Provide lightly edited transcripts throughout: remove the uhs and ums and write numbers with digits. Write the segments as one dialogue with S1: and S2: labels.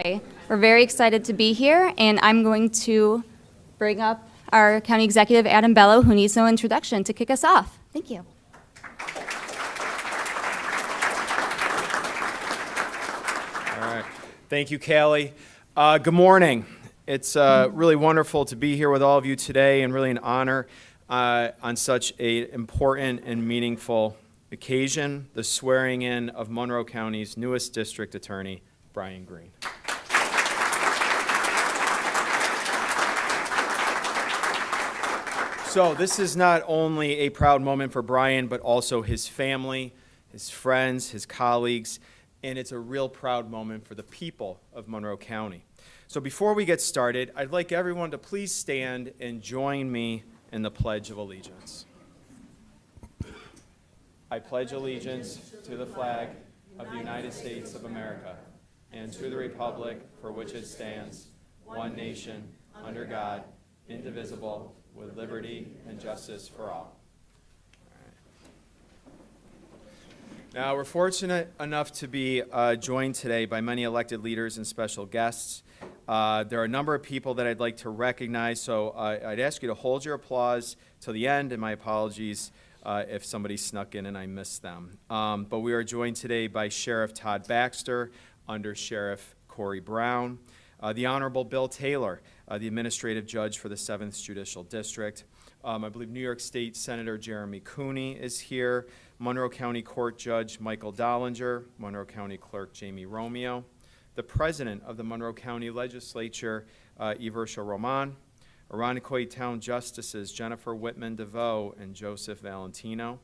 S1: We're very excited to be here, and I'm going to bring up our County Executive, Adam Bello, who needs no introduction, to kick us off. Thank you.
S2: All right. Thank you, Callie. Good morning. It's really wonderful to be here with all of you today, and really an honor on such an important and meaningful occasion, the swearing in of Monroe County's newest district attorney, Brian Green. So this is not only a proud moment for Brian, but also his family, his friends, his colleagues, and it's a real proud moment for the people of Monroe County. So before we get started, I'd like everyone to please stand and join me in the Pledge of Allegiance. I pledge allegiance to the flag of the United States of America and to the republic for which it stands, one nation, under God, indivisible, with liberty and justice for all. Now, we're fortunate enough to be joined today by many elected leaders and special guests. There are a number of people that I'd like to recognize, so I'd ask you to hold your applause till the end, and my apologies if somebody snuck in and I missed them. But we are joined today by Sheriff Todd Baxter, Under Sheriff Corey Brown, the Honorable Bill Taylor, the Administrative Judge for the 7th Judicial District. I believe New York State Senator Jeremy Cooney is here, Monroe County Court Judge Michael Dollinger, Monroe County Clerk Jamie Romeo, the President of the Monroe County Legislature, Eversha Roman, Irondequoit Town Justices Jennifer Whitman DeVoe and Joseph Valentino.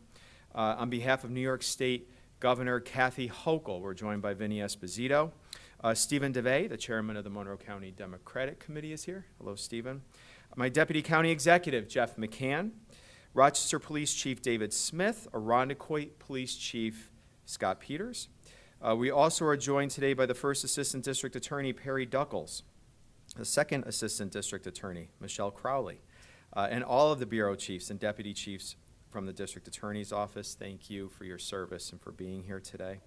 S2: On behalf of New York State Governor Kathy Hochul, we're joined by Vinny Esposito. Stephen DeVay, the chairman of the Monroe County Democratic Committee, is here. Hello, Stephen. My deputy county executive, Jeff McCann. Rochester Police Chief David Smith. Irondequoit Police Chief Scott Peters. We also are joined today by the first assistant district attorney, Perry Duckles, the second assistant district attorney, Michelle Crowley, and all of the bureau chiefs and deputy chiefs from the district attorney's office. Thank you for your service and for being here today.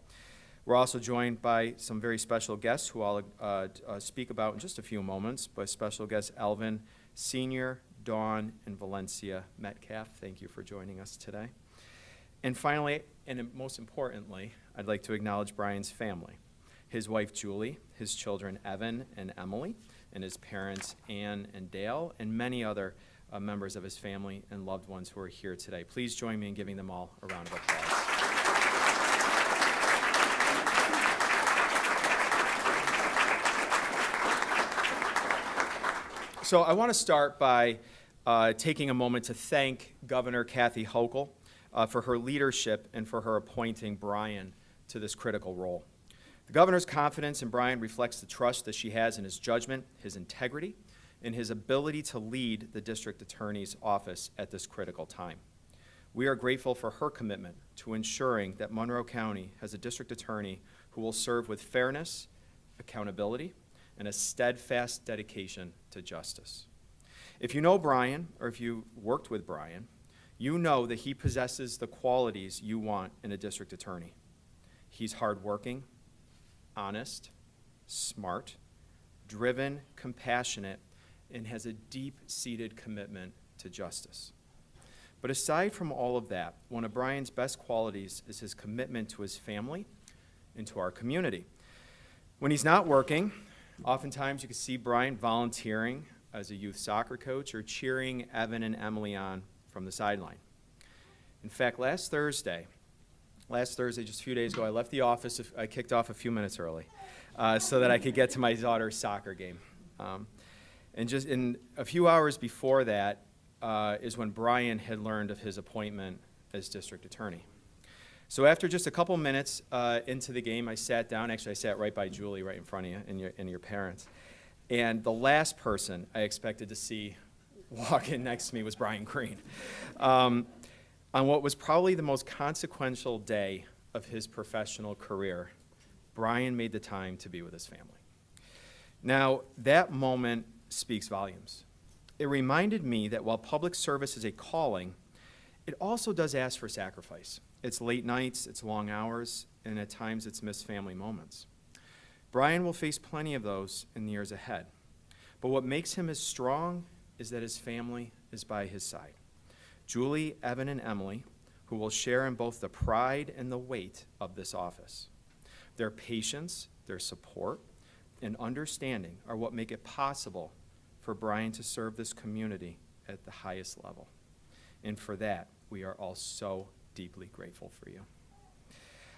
S2: We're also joined by some very special guests who I'll speak about in just a few moments, but special guests Alvin Sr., Dawn, and Valencia Metcalf. Thank you for joining us today. And finally, and most importantly, I'd like to acknowledge Brian's family, his wife Julie, his children Evan and Emily, and his parents Ann and Dale, and many other members of his family and loved ones who are here today. Please join me in giving them all a round of applause. So I want to start by taking a moment to thank Governor Kathy Hochul for her leadership and for her appointing Brian to this critical role. The governor's confidence in Brian reflects the trust that she has in his judgment, his integrity, and his ability to lead the district attorney's office at this critical time. We are grateful for her commitment to ensuring that Monroe County has a district attorney who will serve with fairness, accountability, and a steadfast dedication to justice. If you know Brian, or if you worked with Brian, you know that he possesses the qualities you want in a district attorney. He's hardworking, honest, smart, driven, compassionate, and has a deep-seated commitment to justice. But aside from all of that, one of Brian's best qualities is his commitment to his family and to our community. When he's not working, oftentimes you can see Brian volunteering as a youth soccer coach or cheering Evan and Emily on from the sideline. In fact, last Thursday, just a few days ago, I left the office. I kicked off a few minutes early so that I could get to my daughter's soccer game. And just in a few hours before that is when Brian had learned of his appointment as district attorney. So after just a couple minutes into the game, I sat down. Actually, I sat right by Julie, right in front of you and your parents. And the last person I expected to see walk in next to me was Brian Green. On what was probably the most consequential day of his professional career, Brian made the time to be with his family. Now, that moment speaks volumes. It reminded me that while public service is a calling, it also does ask for sacrifice. It's late nights, it's long hours, and at times it's missed family moments. Brian will face plenty of those in the years ahead. But what makes him as strong is that his family is by his side. Julie, Evan, and Emily, who will share in both the pride and the weight of this office. Their patience, their support, and understanding are what make it possible for Brian to serve this community at the highest level. And for that, we are all so deeply grateful for you.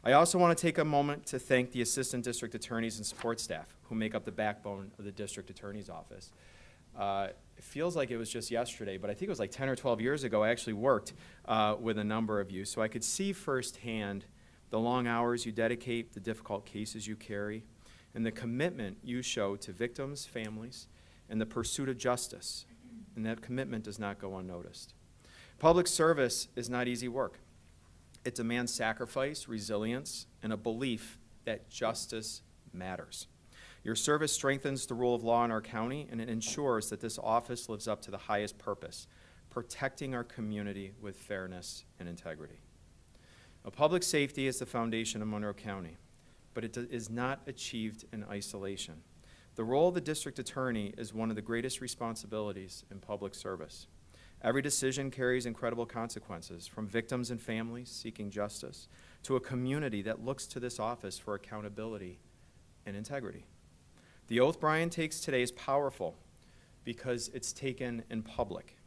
S2: I also want to take a moment to thank the assistant district attorneys and support staff who make up the backbone of the district attorney's office. It feels like it was just yesterday, but I think it was like 10 or 12 years ago I actually worked with a number of you, so I could see firsthand the long hours you dedicate, the difficult cases you carry, and the commitment you show to victims, families, and the pursuit of justice. And that commitment does not go unnoticed. Public service is not easy work. It demands sacrifice, resilience, and a belief that justice matters. Your service strengthens the rule of law in our county, and it ensures that this office lives up to the highest purpose, protecting our community with fairness and integrity. Now, public safety is the foundation of Monroe County, but it is not achieved in isolation. The role of the district attorney is one of the greatest responsibilities in public service. Every decision carries incredible consequences, from victims and families seeking justice to a community that looks to this office for accountability and integrity. The oath Brian takes today is powerful because it's taken in public.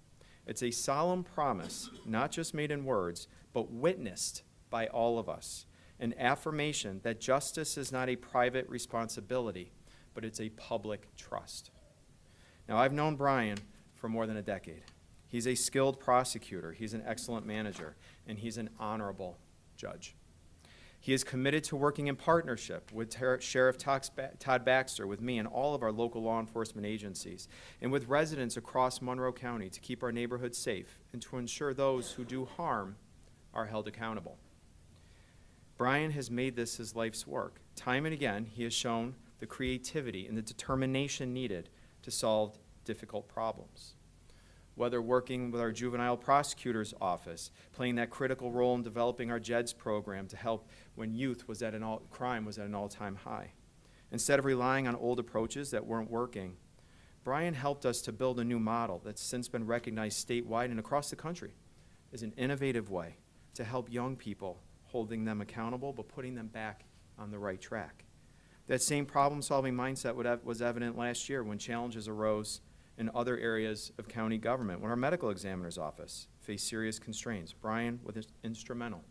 S2: It's a solemn promise, not just made in words, but witnessed by all of us, an affirmation that justice is not a private responsibility, but it's a public trust. Now, I've known Brian for more than a decade. He's a skilled prosecutor, he's an excellent manager, and he's an honorable judge. He is committed to working in partnership with Sheriff Todd Baxter, with me, and all of our local law enforcement agencies, and with residents across Monroe County to keep our neighborhoods safe and to ensure those who do harm are held accountable. Brian has made this his life's work. Time and again, he has shown the creativity and the determination needed to solve difficult problems. Whether working with our juvenile prosecutor's office, playing that critical role in developing our JEDS program to help when crime was at an all-time high. Instead of relying on old approaches that weren't working, Brian helped us to build a new model that's since been recognized statewide and across the country as an innovative way to help young people, holding them accountable but putting them back on the right track. That same problem-solving mindset was evident last year when challenges arose in other areas of county government. When our medical examiner's office faced serious constraints, Brian was instrumental,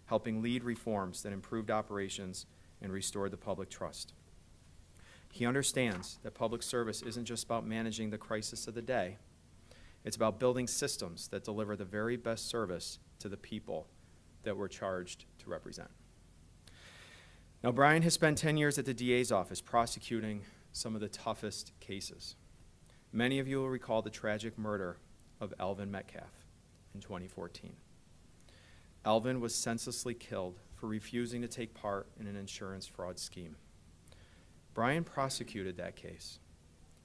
S2: helping lead reforms that improved operations and restored the public trust. He understands that public service isn't just about managing the crisis of the day. It's about building systems that deliver the very best service to the people that we're charged to represent. Now, Brian has spent 10 years at the DA's office prosecuting some of the toughest cases. Many of you will recall the tragic murder of Elvin Metcalf in 2014. Elvin was senselessly killed for refusing to take part in an insurance fraud scheme. Brian prosecuted that case,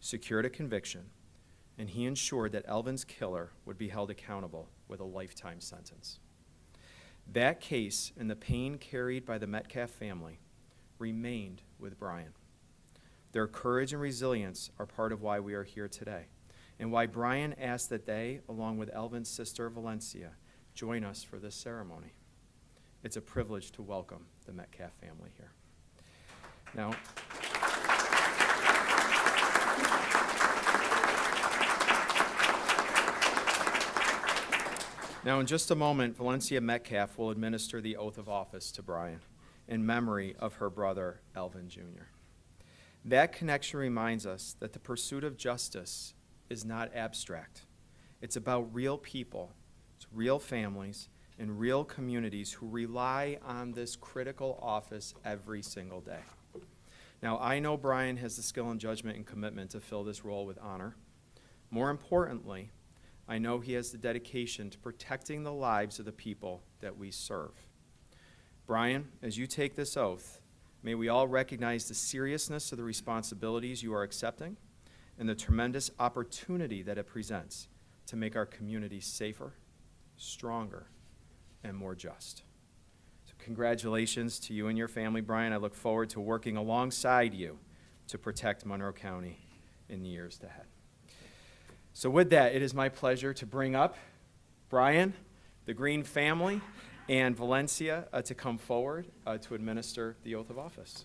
S2: secured a conviction, and he ensured that Elvin's killer would be held accountable with a lifetime sentence. That case and the pain carried by the Metcalf family remained with Brian. Their courage and resilience are part of why we are here today, and why Brian asked that they, along with Elvin's sister Valencia, join us for this ceremony. It's a privilege to welcome the Metcalf family here. Now, in just a moment, Valencia Metcalf will administer the oath of office to Brian in memory of her brother, Elvin Jr. That connection reminds us that the pursuit of justice is not abstract. It's about real people, it's real families, and real communities who rely on this critical office every single day. Now, I know Brian has the skill and judgment and commitment to fill this role with honor. More importantly, I know he has the dedication to protecting the lives of the people that we serve. Brian, as you take this oath, may we all recognize the seriousness of the responsibilities you are accepting and the tremendous opportunity that it presents to make our community safer, stronger, and more just. So Congratulations to you and your family, Brian. I look forward to working alongside you to protect Monroe County in the years ahead. So with that, it is my pleasure to bring up Brian, the Green family, and Valencia to come forward to administer the oath of office.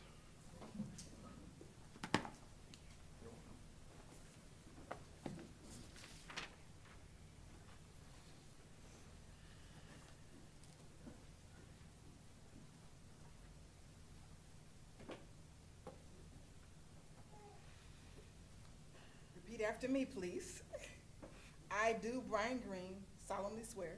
S3: Repeat after me, please. I do, Brian Green, solemnly swear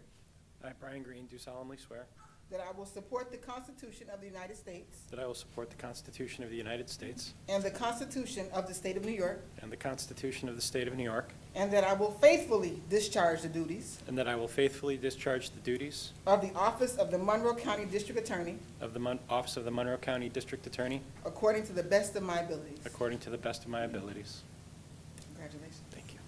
S4: I, Brian Green, do solemnly swear
S3: that I will support the Constitution of the United States
S4: that I will support the Constitution of the United States
S3: and the Constitution of the State of New York,
S4: and the Constitution of the State of New York,
S3: and that I will faithfully discharge the duties
S4: and that I will faithfully discharge the duties
S3: of the office of the Monroe County District Attorney
S4: of the Office of the Monroe County District Attorney
S3: according to the best of my abilities.
S4: according to the best of my abilities.
S3: Congratulations.
S4: Thank you.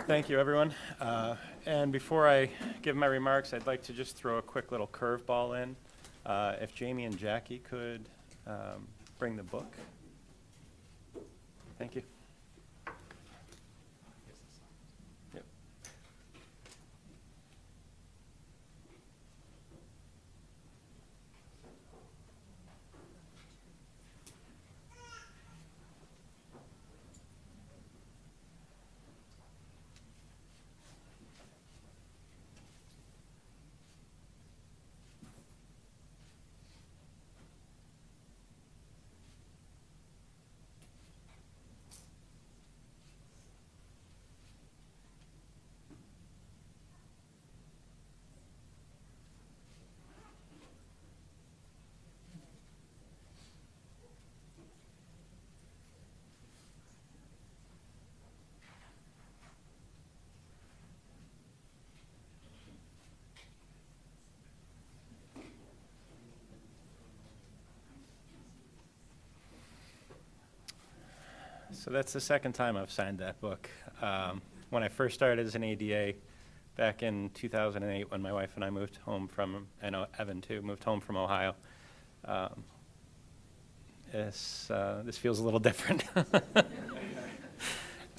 S4: Thank you, everyone. And before I give my remarks, I'd like to just throw a quick little curveball in. If Jamie and Jackie could bring the book. Thank you. Yep. So that's the second time I've signed that book. When I first started as an ADA back in 2008, when my wife and I moved home from, I know Evan too, moved home from Ohio. This feels a little different.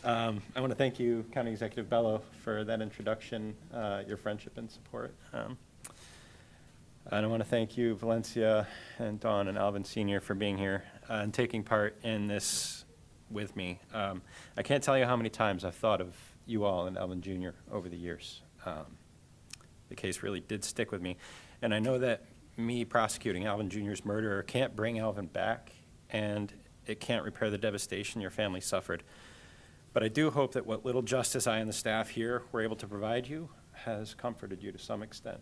S4: I want to thank you, County Executive Bello, for that introduction, your friendship and support. And I want to thank you, Valencia and Dawn and Alvin Sr. for being here and taking part in this with me. I can't tell you how many times I've thought of you all and Alvin Jr. over the years. The case really did stick with me. And I know that me prosecuting Alvin Jr.'s murderer can't bring Alvin back, and it can't repair the devastation your family suffered. But I do hope that what little justice I and the staff here were able to provide you has comforted you to some extent.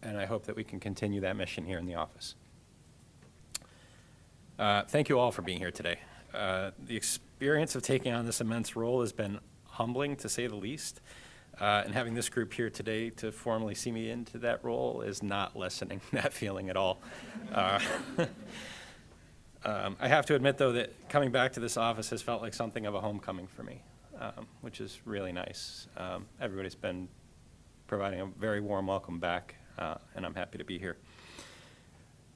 S4: And I hope that we can continue that mission here in the office. Thank you all for being here today. The experience of taking on this immense role has been humbling, to say the least. And having this group here today to formally see me into that role is not lessening that feeling at all. I have to admit, though, that coming back to this office has felt like something of a homecoming for me, which is really nice. Everybody's been providing a very warm welcome back, and I'm happy to be here.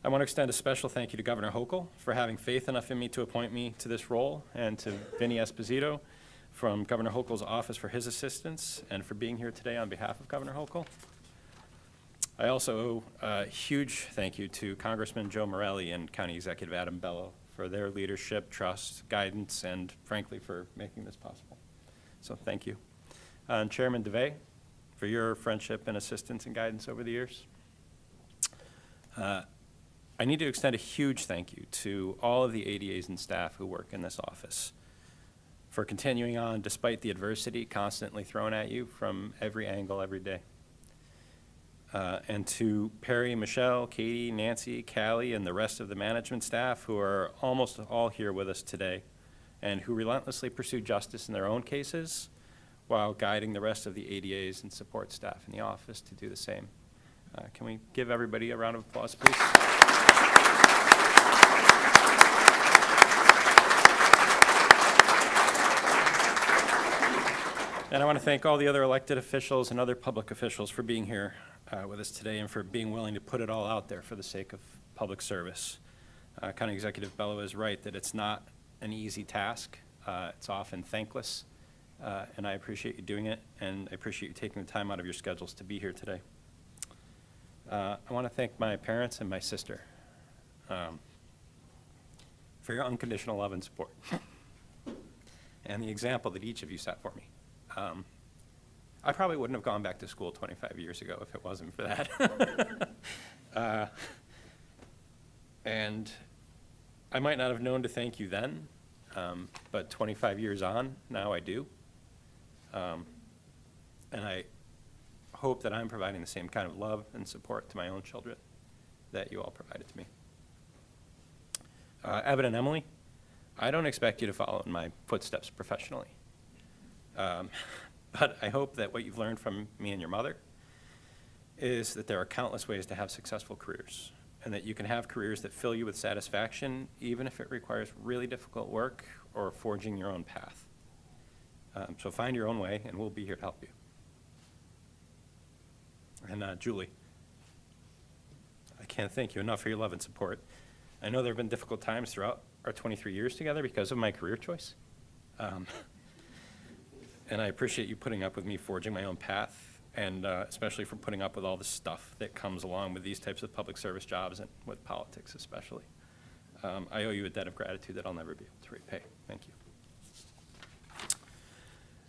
S4: I want to extend a special thank you to Governor Hochul for having faith enough in me to appoint me to this role, and to Vinny Esposito from Governor Hochul's office for his assistance and for being here today on behalf of Governor Hochul. I also owe a huge thank you to Congressman Joe Morelli and County Executive Adam Bello for their leadership, trust, guidance, and frankly for making this possible. So thank you. And Chairman DeVay for your friendship and assistance and guidance over the years. I need to extend a huge thank you to all of the ADAs and staff who work in this office for continuing on despite the adversity constantly thrown at you from every angle every day. And to Perry, Michelle, Katie, Nancy, Callie, and the rest of the management staff who are almost all here with us today and who relentlessly pursue justice in their own cases while guiding the rest of the ADAs and support staff in the office to do the same. Can we give everybody a round of applause, please? And I want to thank all the other elected officials and other public officials for being here with us today and for being willing to put it all out there for the sake of public service. County Executive Bello is right that it's not an easy task. It's often thankless, and I appreciate you doing it, and I appreciate you taking the time out of your schedules to be here today. I want to thank my parents and my sister for your unconditional love and support and the example that each of you set for me. I probably wouldn't have gone back to school 25 years ago if it wasn't for that. And I might not have known to thank you then, but 25 years on, now I do. And I hope that I'm providing the same kind of love and support to my own children that you all provided to me. Evan and Emily, I don't expect you to follow in my footsteps professionally. But I hope that what you've learned from me and your mother is that there are countless ways to have successful careers, and that you can have careers that fill you with satisfaction, even if it requires really difficult work or forging your own path. So find your own way, and we'll be here to help you. And Julie, I can't thank you enough for your love and support. I know there have been difficult times throughout our 23 years together because of my career choice. And I appreciate you putting up with me forging my own path, and especially for putting up with all the stuff that comes along with these types of public service jobs and with politics especially. I owe you a debt of gratitude that I'll never be able to repay. Thank you.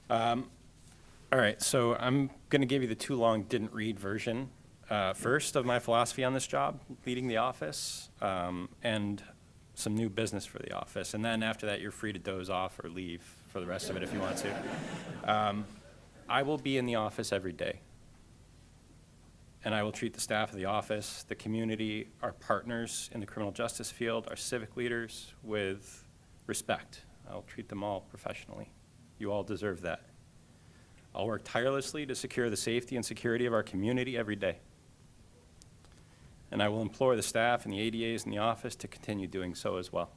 S4: All right, so I'm going to give you the too long didn't read version first of my philosophy on this job, leading the office, and some new business for the office. And then after that, you're free to doze off or leave for the rest of it if you want to. I will be in the office every day. And I will treat the staff of the office, the community, our partners in the criminal justice field, our civic leaders with respect. I'll treat them all professionally. You all deserve that. I'll work tirelessly to secure the safety and security of our community every day. And I will implore the staff and the ADAs in the office to continue doing so as well.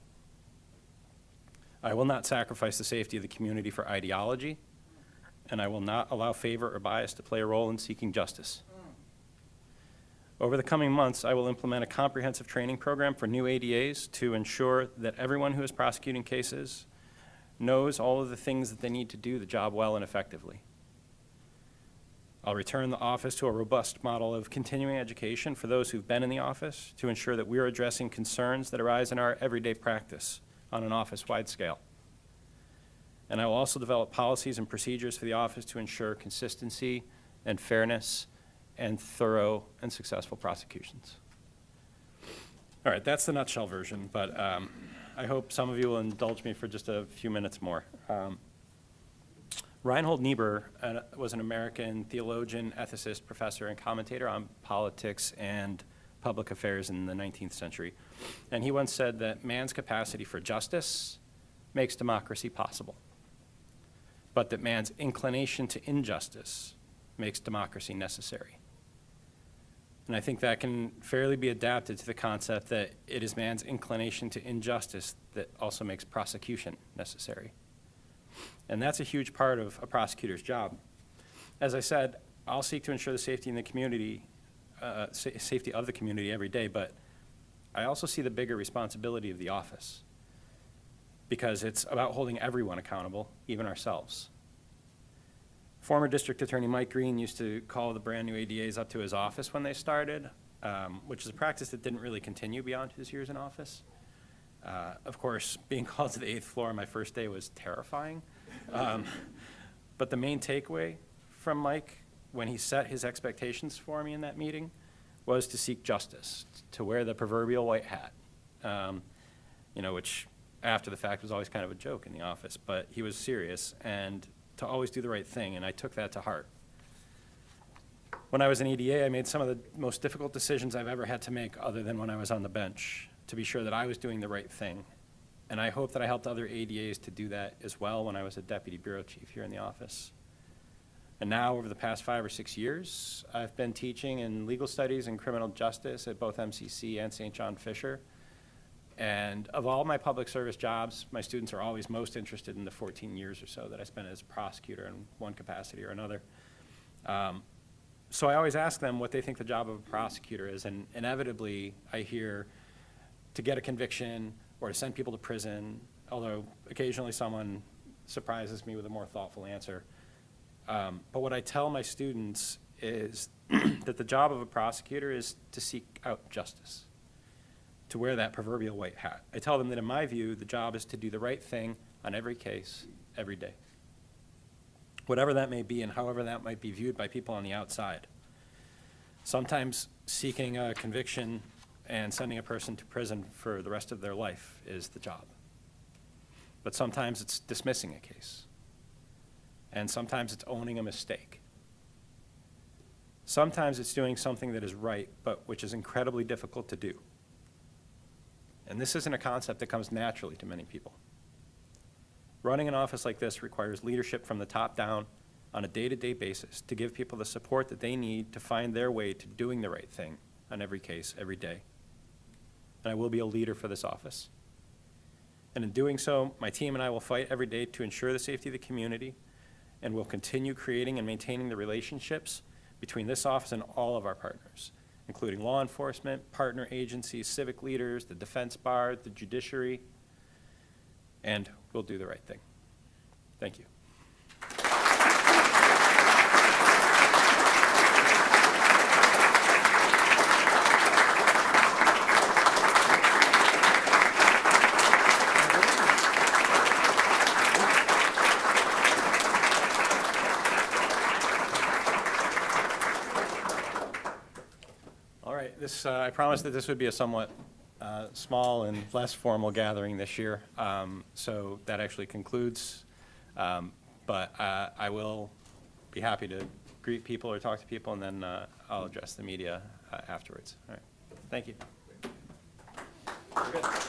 S4: I will not sacrifice the safety of the community for ideology, and I will not allow favor or bias to play a role in seeking justice. Over the coming months, I will implement a comprehensive training program for new ADAs to ensure that everyone who is prosecuting cases knows all of the things that they need to do the job well and effectively. I'll return the office to a robust model of continuing education for those who've been in the office to ensure that we're addressing concerns that arise in our everyday practice on an office-wide scale. And I will also develop policies and procedures for the office to ensure consistency and fairness and thorough and successful prosecutions. All right, that's the nutshell version, but I hope some of you will indulge me for just a few minutes more. Reinhold Niebuhr was an American theologian, ethicist, professor, and commentator on politics and public affairs in the 19th century. And he once said that man's capacity for justice makes democracy possible, but that man's inclination to injustice makes democracy necessary. And I think that can fairly be adapted to the concept that it is man's inclination to injustice that also makes prosecution necessary. And that's a huge part of a prosecutor's job. As I said, I'll seek to ensure the safety in the community, safety of the community every day, but I also see the bigger responsibility of the office, because it's about holding everyone accountable, even ourselves. Former District Attorney Mike Green used to call the brand new ADAs up to his office when they started, which is a practice that didn't really continue beyond his years in office. Of course, being called to the 8th floor on my first day was terrifying. But the main takeaway from Mike, when he set his expectations for me in that meeting, was to seek justice, to wear the proverbial white hat, which after the fact was always kind of a joke in the office, but he was serious, and to always do the right thing, and I took that to heart. When I was an EDA, I made some of the most difficult decisions I've ever had to make other than when I was on the bench, to be sure that I was doing the right thing. And I hope that I helped other ADAs to do that as well when I was a deputy bureau chief here in the office. And now, over the past 5 or 6 years, I've been teaching in legal studies and criminal justice at both MCC and St. John Fisher. And of all my public service jobs, my students are always most interested in the 14 years or so that I spent as a prosecutor in one capacity or another. So I always ask them what they think the job of a prosecutor is, and inevitably I hear to get a conviction or to send people to prison, although occasionally someone surprises me with a more thoughtful answer. But what I tell my students is that the job of a prosecutor is to seek out justice, to wear that proverbial white hat. I tell them that in my view, the job is to do the right thing on every case, every day. Whatever that may be and however that might be viewed by people on the outside. Sometimes seeking a conviction and sending a person to prison for the rest of their life is the job. But sometimes it's dismissing a case. And sometimes it's owning a mistake. Sometimes it's doing something that is right, but which is incredibly difficult to do. And this isn't a concept that comes naturally to many people. Running an office like this requires leadership from the top down on a day-to-day basis to give people the support that they need to find their way to doing the right thing on every case, every day. And I will be a leader for this office. And in doing so, my team and I will fight every day to ensure the safety of the community, and we'll continue creating and maintaining the relationships between this office and all of our partners, including law enforcement, partner agencies, civic leaders, the defense bar, the judiciary, and we'll do the right thing. Thank you. All right, I promised that this would be a somewhat small and less formal gathering this year, so that actually concludes. But I will be happy to greet people or talk to people, and then I'll address the media afterwards. All right, thank you. We're good.